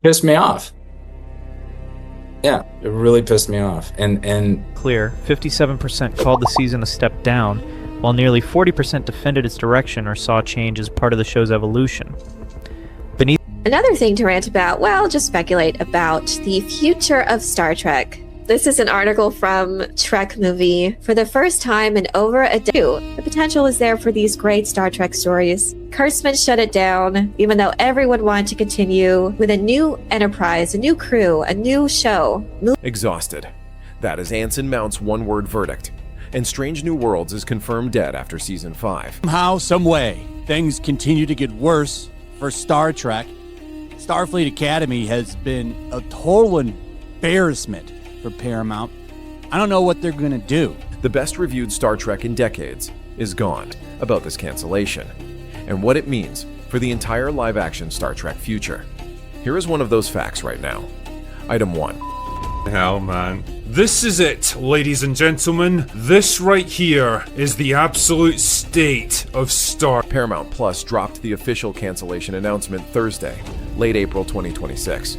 pissed me off. Yeah, it really pissed me off. And Clear, 57% called the season a step down, while nearly 40% defended its direction or saw change as part of the show's evolution. Beneath Another thing to rant about, well, just speculate about the future of Star Trek. This is an article from Trek Movie. For the first time in over a decade, the potential is there for these great Star Trek stories. Kurtzman shut it down, even though everyone wanted to continue with a new Enterprise, a new crew, a new show. Exhausted. That is Anson Mount's one-word verdict. And Strange New Worlds is confirmed dead after Season 5. Somehow, some way, things continue to get worse for Star Trek. Starfleet Academy has been a total embarrassment for Paramount. I don't know what they're going to do. The best reviewed Star Trek in decades is gone about this cancellation and what it means for the entire live-action Star Trek future. Here is one of those facts right now. Item 1. Hell, man. This is it, ladies and gentlemen. This right here is the absolute state of Star. Paramount Plus dropped the official cancellation announcement Thursday, late April 2026.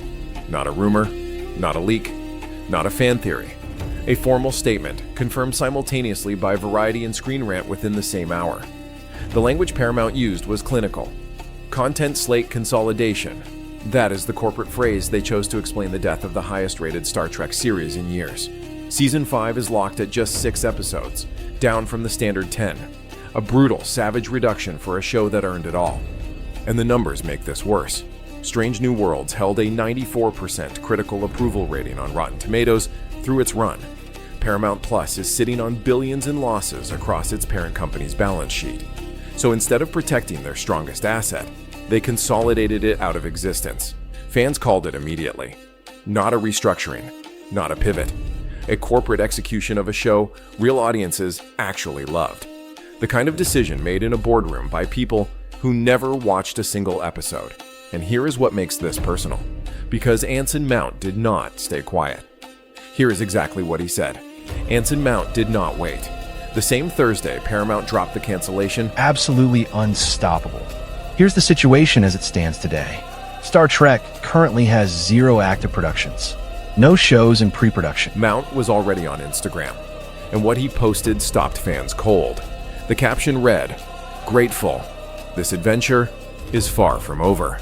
Not a rumor, not a leak, not a fan theory. A formal statement confirmed simultaneously by Variety and Screen Rant within the same hour. The language Paramount used was clinical. Content slate consolidation. That is the corporate phrase they chose to explain the death of the highest-rated Star Trek series in years. Season 5 is locked at just 6 episodes, down from the standard 10. A brutal, savage reduction for a show that earned it all. And the numbers make this worse. Strange New Worlds held a 94% critical approval rating on Rotten Tomatoes through its run. Paramount Plus is sitting on billions in losses across its parent company's balance sheet. So instead of protecting their strongest asset, they consolidated it out of existence. Fans called it immediately. Not a restructuring, not a pivot. A corporate execution of a show real audiences actually loved. The kind of decision made in a boardroom by people who never watched a single episode. And here is what makes this personal. Because Anson Mount did not stay quiet. Here is exactly what he said. Anson Mount did not wait. The same Thursday, Paramount dropped the cancellation. Absolutely unstoppable. Here's the situation as it stands today. Star Trek currently has 0 active productions. No shows in pre-production. Mount was already on Instagram, and what he posted stopped fans cold. The caption read, "Grateful. This adventure is far from over."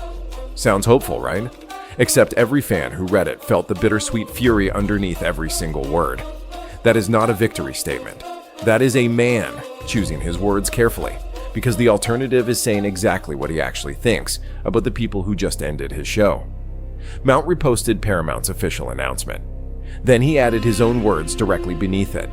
Sounds hopeful, right? Except every fan who read it felt the bittersweet fury underneath every single word. That is not a victory statement. That is a man choosing his words carefully, because the alternative is saying exactly what he actually thinks about the people who just ended his show. Mount reposted Paramount's official announcement. Then he added his own words directly beneath it.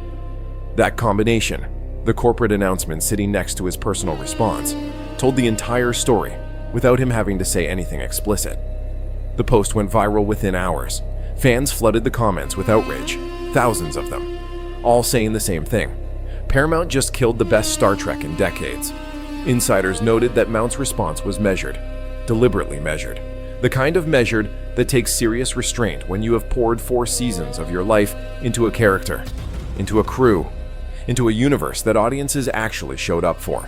That combination, the corporate announcement sitting next to his personal response, told the entire story without him having to say anything explicit. The post went viral within hours. Fans flooded the comments with outrage, thousands of them, all saying the same thing. Paramount just killed the best Star Trek in decades. Insiders noted that Mount's response was measured, deliberately measured. The kind of measured that takes serious restraint when you have poured 4 seasons of your life into a character, into a crew, into a universe that audiences actually showed up for.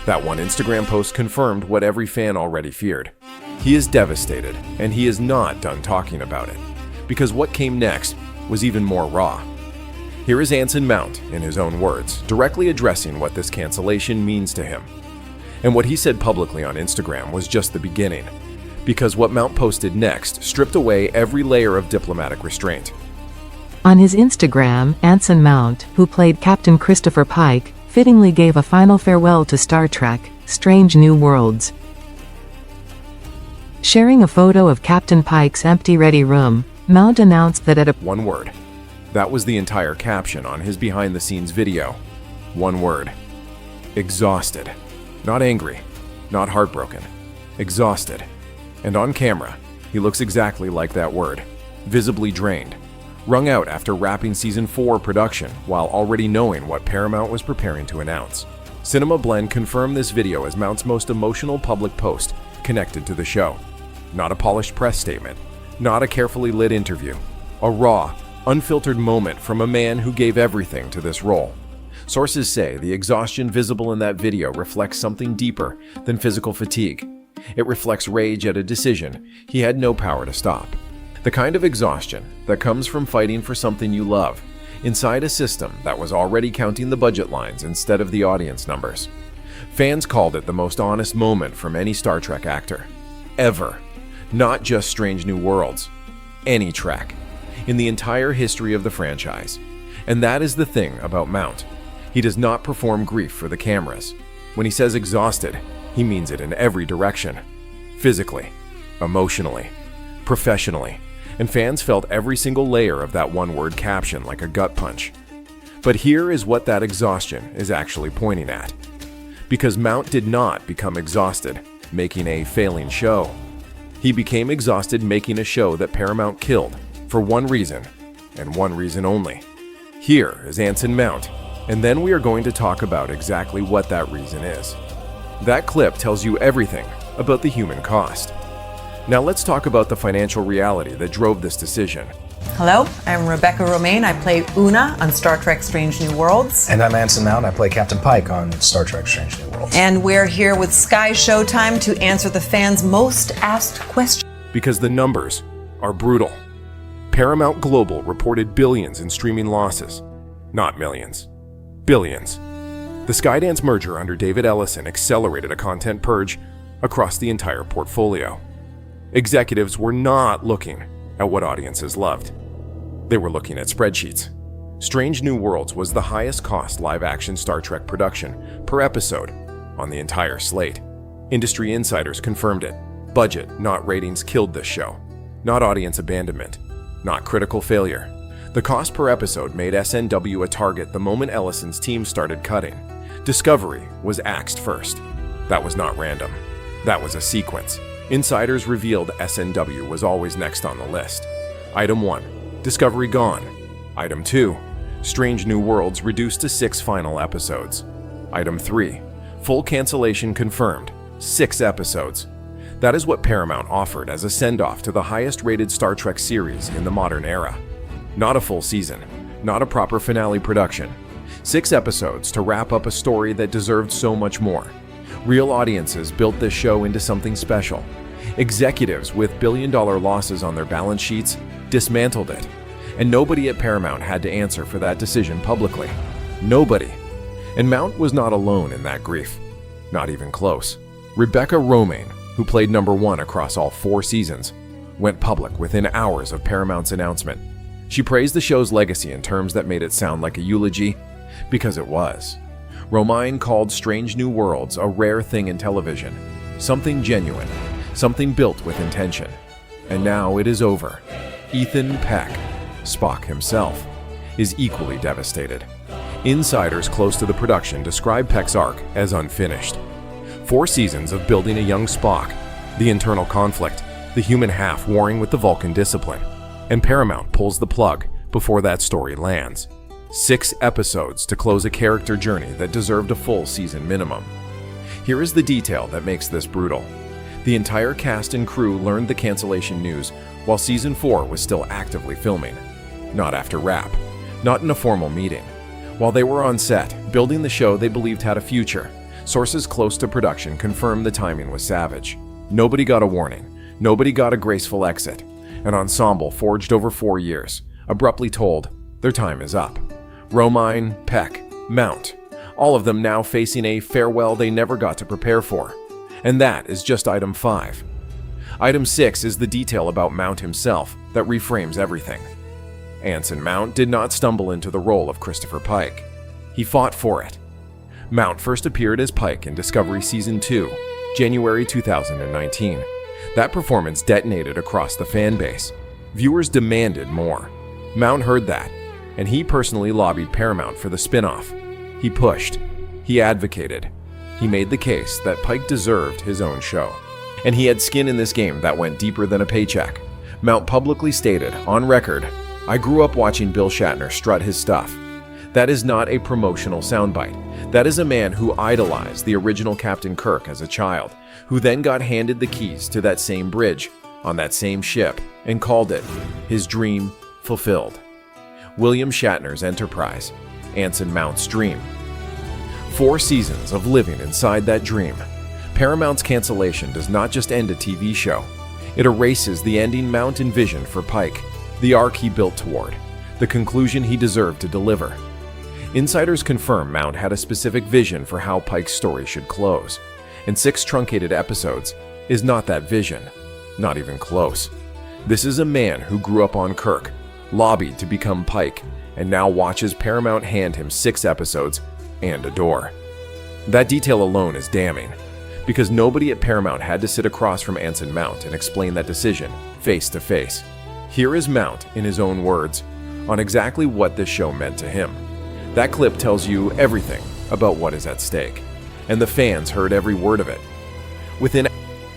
That one Instagram post confirmed what every fan already feared. He is devastated, and he is not done talking about it, because what came next was even more raw. Here is Anson Mount, in his own words, directly addressing what this cancellation means to him. And what he said publicly on Instagram was just the beginning, because what Mount posted next stripped away every layer of diplomatic restraint. On his Instagram, Anson Mount, who played Captain Christopher Pike, fittingly gave a final farewell to Star Trek, Strange New Worlds. Sharing a photo of Captain Pike's empty ready room, Mount announced that at a One word. That was the entire caption on his behind-the-scenes video. One word. Exhausted. Not angry, not heartbroken. Exhausted. And on camera, he looks exactly like that word. Visibly drained. Wrung out after wrapping Season 4 production while already knowing what Paramount was preparing to announce. Cinema Blend confirmed this video as Mount's most emotional public post connected to the show. Not a polished press statement. Not a carefully lit interview. A raw, unfiltered moment from a man who gave everything to this role. Sources say the exhaustion visible in that video reflects something deeper than physical fatigue. It reflects rage at a decision he had no power to stop. The kind of exhaustion that comes from fighting for something you love inside a system that was already counting the budget lines instead of the audience numbers. Fans called it the most honest moment from any Star Trek actor. Ever. Not just Strange New Worlds. Any Trek. In the entire history of the franchise. And that is the thing about Mount. He does not perform grief for the cameras. When he says exhausted, he means it in every direction. Physically, emotionally, professionally, and fans felt every single layer of that one-word caption like a gut punch. But here is what that exhaustion is actually pointing at. Because Mount did not become exhausted making a failing show. He became exhausted making a show that Paramount killed for one reason, and one reason only. Here is Anson Mount, and then we are going to talk about exactly what that reason is. That clip tells you everything about the human cost. Now let's talk about the financial reality that drove this decision. Hello, I'm Rebecca Romaine. I play Una on Star Trek Strange New Worlds. And I'm Anson Mount. I play Captain Pike on Star Trek Strange New Worlds. And we're here with Sky Showtime to answer the fans' most asked question. Because the numbers are brutal. Paramount Global reported billions in streaming losses. Not millions. Billions. The Skydance merger under David Ellison accelerated a content purge across the entire portfolio. Executives were not looking at what audiences loved. They were looking at spreadsheets. Strange New Worlds was the highest cost live-action Star Trek production per episode on the entire slate. Industry insiders confirmed it. Budget, not ratings, killed this show. Not audience abandonment. Not critical failure. The cost per episode made SNW a target the moment Ellison's team started cutting. Discovery was axed first. That was not random. That was a sequence. Insiders revealed SNW was always next on the list. Item 1, Discovery gone. Item 2, Strange New Worlds reduced to 6 final episodes. Item 3, full cancellation confirmed, 6 episodes. That is what Paramount offered as a send-off to the highest-rated Star Trek series in the modern era. Not a full season, not a proper finale production. 6 episodes to wrap up a story that deserved so much more. Real audiences built this show into something special. Executives with billion-dollar losses on their balance sheets dismantled it. And nobody at Paramount had to answer for that decision publicly. Nobody. And Mount was not alone in that grief. Not even close. Rebecca Romaine, who played number 1 across all 4 seasons, went public within hours of Paramount's announcement. She praised the show's legacy in terms that made it sound like a eulogy, because it was. Romaine called Strange New Worlds a rare thing in television, something genuine, something built with intention. And now it is over. Ethan Peck, Spock himself, is equally devastated. Insiders close to the production describe Peck's arc as unfinished. 4 seasons of building a young Spock, the internal conflict, the human half warring with the Vulcan discipline, and Paramount pulls the plug before that story lands. 6 episodes to close a character journey that deserved a full season minimum. Here is the detail that makes this brutal. The entire cast and crew learned the cancellation news while season 4 was still actively filming. Not after wrap, not in a formal meeting. While they were on set, building the show they believed had a future, sources close to production confirmed the timing was savage. Nobody got a warning, nobody got a graceful exit. An ensemble forged over 4 years, abruptly told, their time is up. Romaine, Peck, Mount, all of them now facing a farewell they never got to prepare for. And that is just item 5. Item 6 is the detail about Mount himself that reframes everything. Anson Mount did not stumble into the role of Christopher Pike. He fought for it. Mount first appeared as Pike in Discovery Season 2, January 2019. That performance detonated across the fan base. Viewers demanded more. Mount heard that, and he personally lobbied Paramount for the spin-off. He pushed. He advocated. He made the case that Pike deserved his own show. And he had skin in this game that went deeper than a paycheck. Mount publicly stated, on record, "I grew up watching Bill Shatner strut his stuff." That is not a promotional soundbite. That is a man who idolized the original Captain Kirk as a child, who then got handed the keys to that same bridge, on that same ship, and called it his dream fulfilled. William Shatner's Enterprise, Anson Mount's dream. 4 seasons of living inside that dream. Paramount's cancellation does not just end a TV show. It erases the ending Mount envisioned for Pike, the arc he built toward, the conclusion he deserved to deliver. Insiders confirm Mount had a specific vision for how Pike's story should close, and 6 truncated episodes is not that vision, not even close. This is a man who grew up on Kirk, lobbied to become Pike, and now watches Paramount hand him 6 episodes and a door. That detail alone is damning, because nobody at Paramount had to sit across from Anson Mount and explain that decision face to face. Here is Mount, in his own words, on exactly what this show meant to him. That clip tells you everything about what is at stake, and the fans heard every word of it.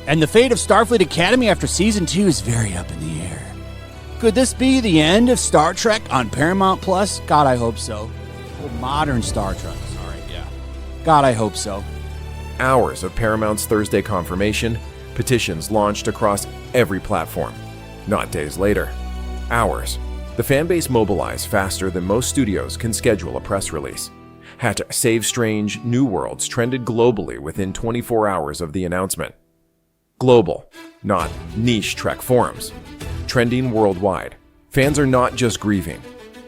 And the fate of Starfleet Academy after Season 2 is very up in the air. Could this be the end of Star Trek on Paramount Plus? God, I hope so. Well, modern Star Trek, sorry, yeah. God, I hope so. Hours of Paramount's Thursday confirmation, petitions launched across every platform. Not days later. Hours. The fanbase mobilized faster than most studios can schedule a press release. #Save Strange New Worlds trended globally within 24 hours of the announcement. Global, not niche Trek forums. Trending worldwide. Fans are not just grieving,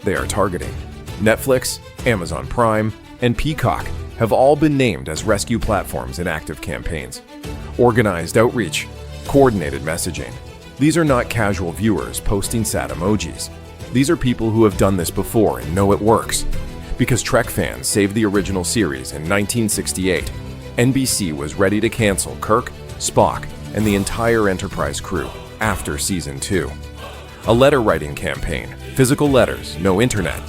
they are targeting. Netflix, Amazon Prime, and Peacock have all been named as rescue platforms in active campaigns. Organized outreach, coordinated messaging. These are not casual viewers posting sad emojis. These are people who have done this before and know it works. Because Trek fans saved the original series in 1968, NBC was ready to cancel Kirk, Spock, and the entire Enterprise crew after Season 2. A letter-writing campaign, physical letters, no internet,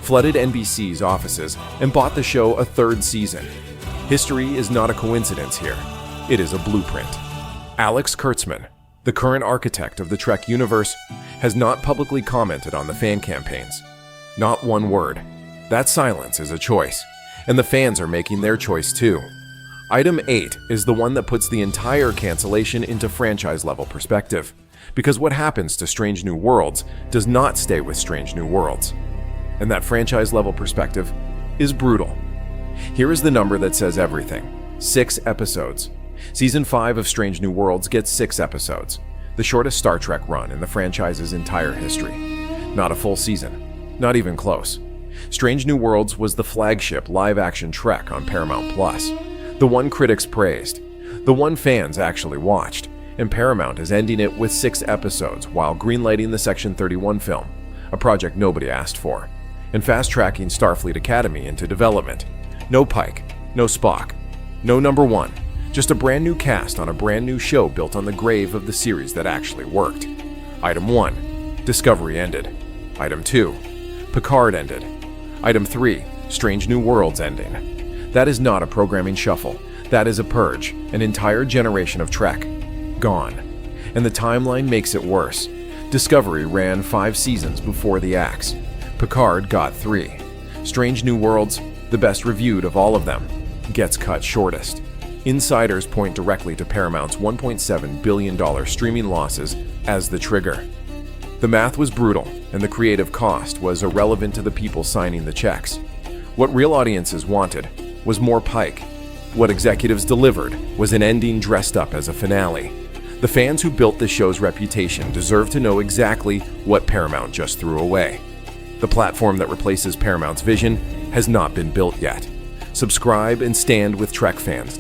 flooded NBC's offices and bought the show a 3rd season. History is not a coincidence here. It is a blueprint. Alex Kurtzman, the current architect of the Trek universe, has not publicly commented on the fan campaigns. Not one word. That silence is a choice, and the fans are making their choice too. Item 8 is the one that puts the entire cancellation into franchise-level perspective, because what happens to Strange New Worlds does not stay with Strange New Worlds. And that franchise-level perspective is brutal. Here is the number that says everything. 6 episodes. Season 5 of Strange New Worlds gets 6 episodes, the shortest Star Trek run in the franchise's entire history. Not a full season. Not even close. Strange New Worlds was the flagship live-action Trek on Paramount Plus, the one critics praised, the one fans actually watched, and Paramount is ending it with 6 episodes while greenlighting the Section 31 film, a project nobody asked for, and fast-tracking Starfleet Academy into development. No Pike, no Spock, no number 1, just a brand new cast on a brand new show built on the grave of the series that actually worked. Item 1, Discovery ended. Item 2, Picard ended. Item 3, Strange New Worlds ending. That is not a programming shuffle. That is a purge, an entire generation of Trek. Gone. And the timeline makes it worse. Discovery ran 5 seasons before the axe. Picard got 3. Strange New Worlds, the best reviewed of all of them, gets cut shortest. Insiders point directly to Paramount's $1.7 billion streaming losses as the trigger. The math was brutal, and the creative cost was irrelevant to the people signing the checks. What real audiences wanted was more Pike. What executives delivered was an ending dressed up as a finale. The fans who built this show's reputation deserve to know exactly what Paramount just threw away. The platform that replaces Paramount's vision has not been built yet. Subscribe and stand with Trek fans